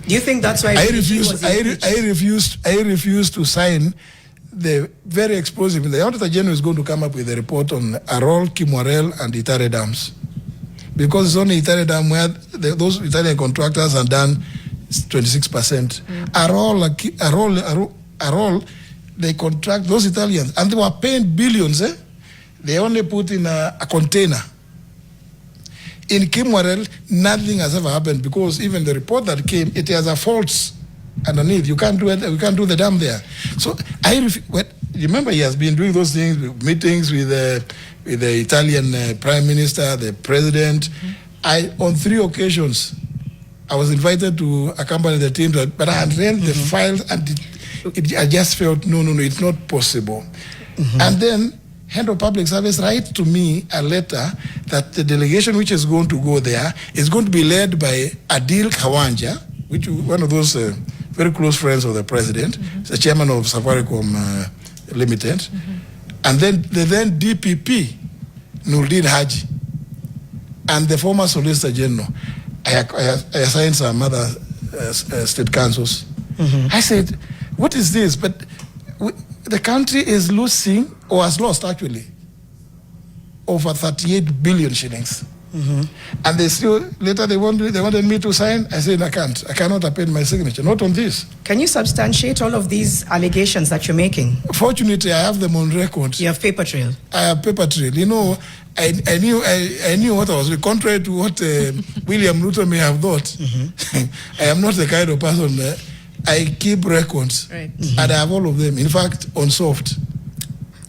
Do you think that's why I refused to sign the very explosive. The Auditor General is going to come up with a report on Arol, Kimwarel, and Itare dams. Because it's only Itare dam where those Italian contractors are done 26%. Arol, they contract those Italians, and they were paying billions. They only put in a container. In Kimwarel, nothing has ever happened because even the report that came, it has a faults underneath. You can't do it. We can't do the dam there. So remember, he has been doing those things, meetings with the Italian Prime Minister, the President. On 3 occasions, I was invited to accompany the team, but I had read the files and I just felt, no, it's not possible. And then Head of Public Service writes to me a letter that the delegation which is going to go there is going to be led by Adil Kawanja, which is one of those very close friends of the President, the chairman of Safaricom Limited, and then the then DPP, Nurdin Haji, and the former Solicitor General. I assigned some other state councils. I said, what is this? But the country is losing, or has lost actually, over 38 billion shillings. And they still, later they wanted me to sign. I said, I cannot append my signature, not on this. Can you substantiate all of these allegations that you're making? Fortunately, I have them on record. You have paper trail? I have paper trail. You know, I knew what I was doing. Contrary to what William Ruto may have thought, I am not the kind of person I keep records, and I have all of them. In fact, on soft.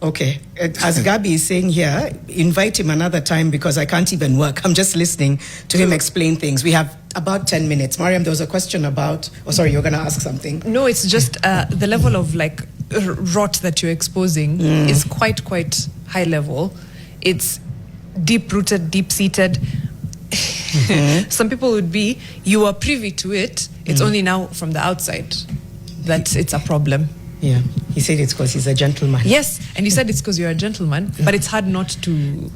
Okay. As Gabi is saying here, invite him another time because I can't even work. I'm just listening to him explain things. We have about 10 minutes. Mariam, there was a question about... Oh, sorry, you're going to ask something. No, it's just the level of rot that you're exposing is quite high level. It's deep-rooted, deep-seated. Some people would be, you are privy to it. It's only now from the outside that it's a problem. Yeah, he said it's because he's a gentleman. Yes, and you said it's because you're a gentleman, but it's hard not to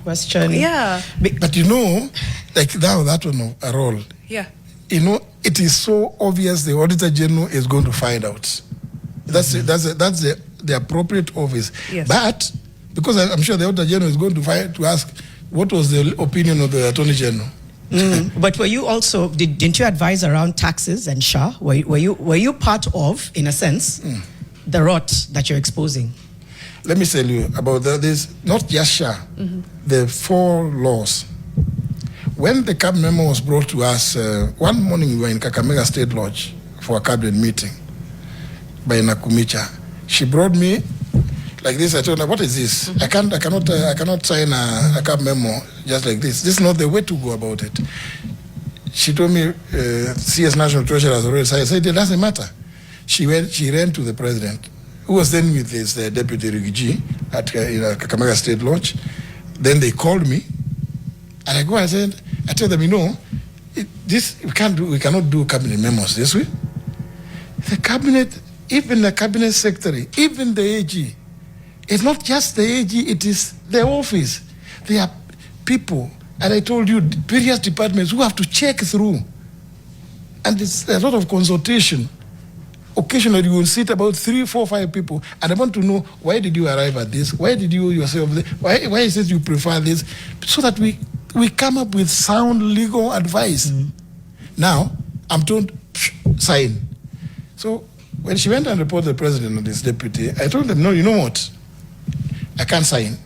question. Yeah. But you know, like now that one of Arol. Yeah. You know, it is so obvious the Auditor General is going to find out. That's the appropriate office. Yes. But because I'm sure the Auditor General is going to ask what was the opinion of the Attorney General. But were you also, didn't you advise around taxes and SHA? Were you part of, in a sense, the rot that you're exposing? Let me tell you about this, not just SHA, the 4 laws. When the CAB memo was brought to us, one morning we were in Kakamega State Lodge for a cabinet meeting by Nakumicha. She brought me like this. I told her, what is this? I cannot sign a CAB memo just like this. This is not the way to go about it. She told me, CS National Treasurer has already signed. I said, it doesn't matter. She ran to the President, who was then with his Deputy Rigiji at Kakamega State Lodge. Then they called me, and I go and I tell them, you know, we cannot do cabinet memos this way. The cabinet, even the cabinet secretary, even the AG, it's not just the AG, it is the office. There are people, and I told you, various departments who have to check through. And it's a lot of consultation. Occasionally, you will sit about 3, 4, 5 people, and I want to know, why did you arrive at this? Why did you yourself, why is it you prefer this? So that we come up with sound legal advice. Now, I'm told, sign. So when she went and reported the President and his deputy, I told them, no, you know what? I can't sign.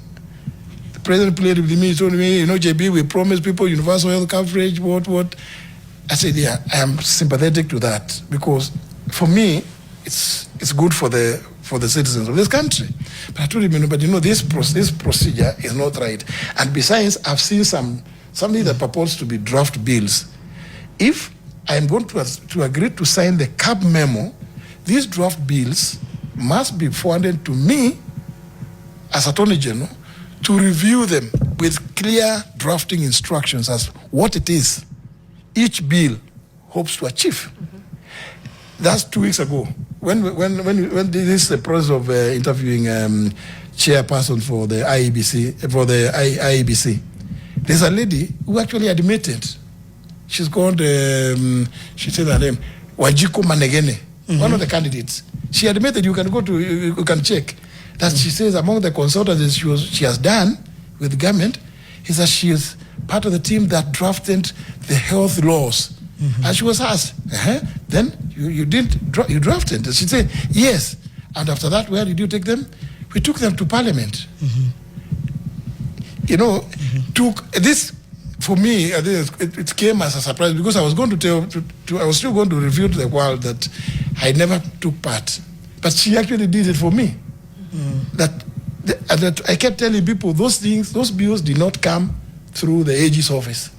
The President played with me, he told me, you know, JB, we promised people universal health coverage, what. I said, yeah, I am sympathetic to that because for me, it's good for the citizens of this country. But I told him, but you know, this procedure is not right. And besides, I've seen something that purports to be draft bills. If I am going to agree to sign the CAB memo, these draft bills must be forwarded to me as Attorney General to review them with clear drafting instructions as what it is each bill hopes to achieve. That's 2 weeks ago. When this is the process of interviewing chairperson for the IEBC, there's a lady who actually admitted she's called, she said her name, Wajiko Manegene, one of the candidates. She admitted, you can go to, you can check, that she says among the consultants she has done with the government, is that she is part of the team that drafted the health laws. And she was asked, then you drafted? She said, yes. And after that, where did you take them? We took them to Parliament. You know, took this, for me, it came as a surprise because I was going to I was still going to reveal to the world that I never took part. But she actually did it for me. That I kept telling people those bills did not come through the AG's office.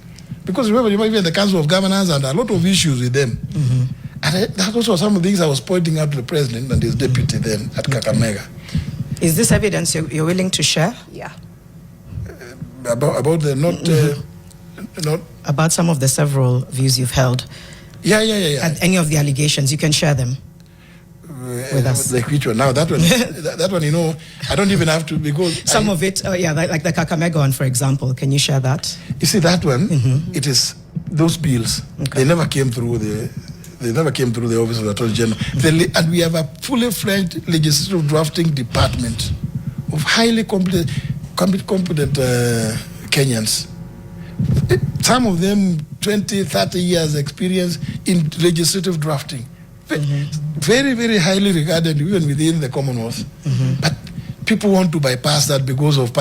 Because remember, even the Council of Governors and a lot of issues with them. And that also some of the things I was pointing out to the president and his deputy then at Kakamega. Is this evidence you're willing to share? Yeah. About the not about some of the several views you've held. Yeah. And any of the allegations, you can share them with us. Like which one? Now that one, that one, you know, I don't even have to because some of it, like the Kakamega one, for example. Can you share that? You see that one? It is those bills. Okay. They never came through the office of the Attorney General. And we have a fully fledged legislative drafting department of highly competent Kenyans. Some of them 20, 30 years experience in legislative drafting. Very, very highly regarded even within the Commonwealth. But people want to bypass that because of,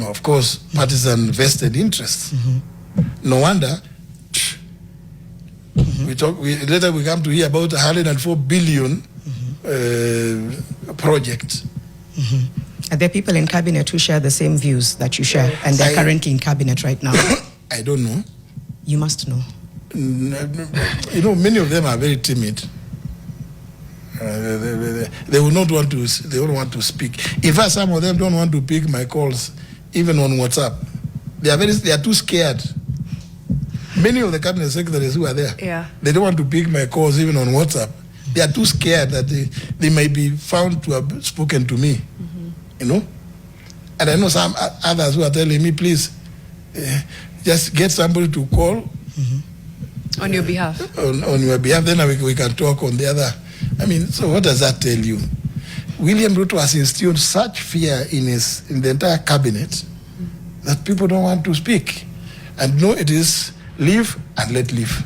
of course, partisan vested interests. No wonder. Later we come to hear about 104 billion project. Are there people in cabinet who share the same views that you share, and they're currently in cabinet right now? I don't know. You must know. You know, many of them are very timid. They will not want to. They don't want to speak. In fact, some of them don't want to pick my calls, even on WhatsApp. They are too scared. Many of the cabinet secretaries who are there, they don't want to pick my calls even on WhatsApp. They are too scared that they may be found to have spoken to me. You know, and I know some others who are telling me, please, just get somebody to call on your behalf. On your behalf, then we can talk on the other. I mean, so what does that tell you? William Ruto has instilled such fear in the entire cabinet that people don't want to speak. And no, it is live and let live.